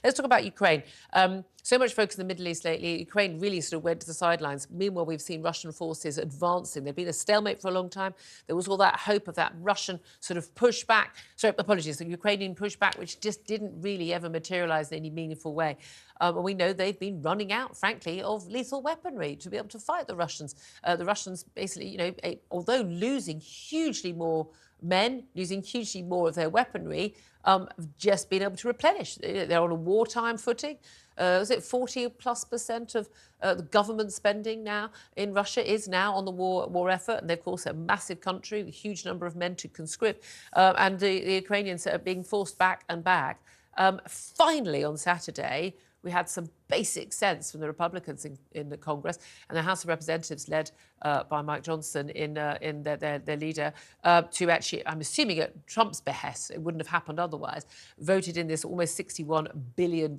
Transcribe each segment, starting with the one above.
Let's talk about Ukraine. So much focus in the Middle East lately. Ukraine really sort of went to the sidelines. Meanwhile, we've seen Russian forces advancing. There'd been a stalemate for a long time. There was all that hope of that Russian sort of pushback. Sorry, apologies, the Ukrainian pushback, which just didn't really ever materialise in any meaningful way. And we know they've been running out, frankly, of lethal weaponry to be able to fight the Russians. The Russians basically, although losing hugely more men, losing hugely more of their weaponry, have just been able to replenish. They're on a wartime footing. Was it 40+% of the government spending now in Russia is now on the war effort? And they're, of course, a massive country with a huge number of men to conscript. And the Ukrainians are being forced back and back. Finally, on Saturday, we had some basic sense from the Republicans in the Congress and the House of Representatives, led by Mike Johnson in their leader, to actually, I'm assuming at Trump's behest, it wouldn't have happened otherwise, voted in this almost $61 billion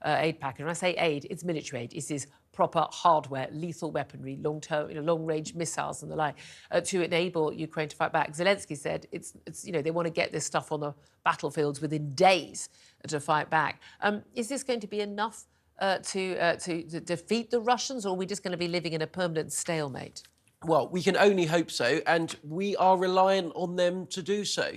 aid package. And when I say aid, it's military aid. It is proper hardware, lethal weaponry, long-range missiles and the like, to enable Ukraine to fight back. Zelensky said it's they want to get this stuff on the battlefields within days to fight back. Is this going to be enough to defeat the Russians, or are we just going to be living in a permanent stalemate? Well, we can only hope so, and we are reliant on them to do so.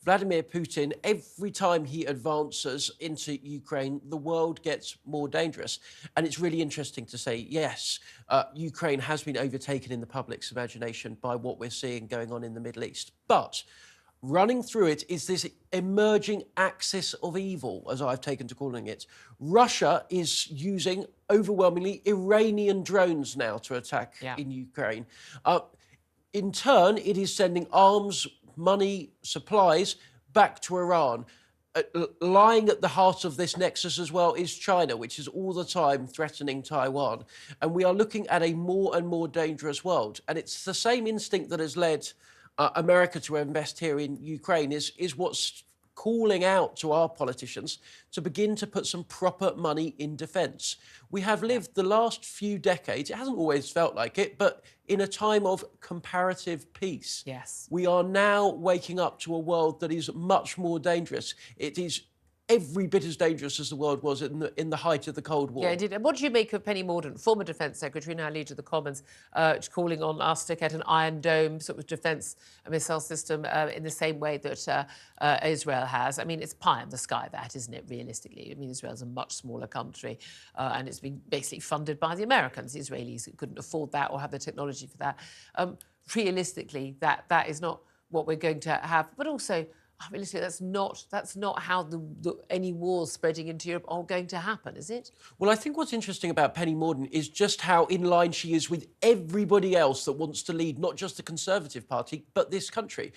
Vladimir Putin, every time he advances into Ukraine, the world gets more dangerous. And it's really interesting to say, yes, Ukraine has been overtaken in the public's imagination by what we're seeing going on in the Middle East. But running through it is this emerging axis of evil, as I've taken to calling it. Russia is using overwhelmingly Iranian drones now to attack in Ukraine. In turn, it is sending arms, money, supplies back to Iran. Lying at the heart of this nexus as well is China, which is all the time threatening Taiwan. And we are looking at a more and more dangerous world. And it's the same instinct that has led America to invest here in Ukraine is what's calling out to our politicians to begin to put some proper money in defence. We have lived the last few decades, it hasn't always felt like it, but in a time of comparative peace. Yes. We are now waking up to a world that is much more dangerous. It is every bit as dangerous as the world was in the height of the Cold War. Yeah, indeed. And what do you make of Penny Mordaunt, former Defence Secretary, now Leader of the Commons, calling on us to get an Iron Dome sort of defence missile system in the same way that Israel has? I mean, it's pie in the sky, that, isn't it, realistically? I mean, Israel's a much smaller country and it's been basically funded by the Americans. The Israelis couldn't afford that or have the technology for that. Realistically, that is not what we're going to have. But also, I mean, that's not how any wars spreading into Europe are going to happen, is it? Well, I think what's interesting about Penny Mordaunt is just how in line she is with everybody else that wants to lead not just the Conservative Party, but this country.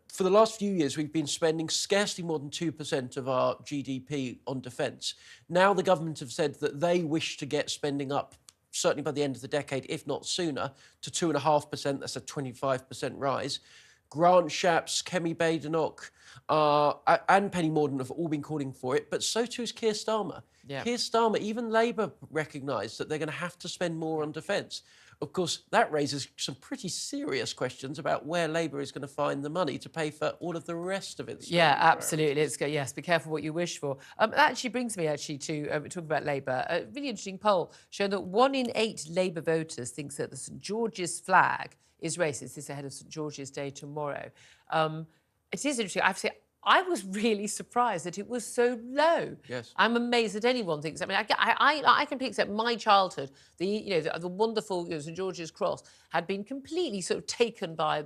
For the last few years, we've been spending scarcely more than 2% of our GDP on defence. Now the government have said that they wish to get spending up, certainly by the end of the decade, if not sooner, to 2.5%. That's a 25% rise. Grant Shapps, Kemi Badenoch and Penny Mordaunt have all been calling for it, but so too is Keir Starmer. Yeah. Keir Starmer, even Labour recognised that they're going to have to spend more on defence. Of course, that raises some pretty serious questions about where Labour is going to find the money to pay for all of the rest of its. Yeah, absolutely. Yes, be careful what you wish for. That actually brings me to talking about Labour. A really interesting poll showing that 1 in 8 Labour voters thinks that the St George's flag is racist. This is ahead of St George's Day tomorrow. It is interesting. I have to say, I was really surprised that it was so low. Yes. I'm amazed that anyone thinks. I mean, I can picture that my childhood, the wonderful St George's Cross had been completely sort of taken by,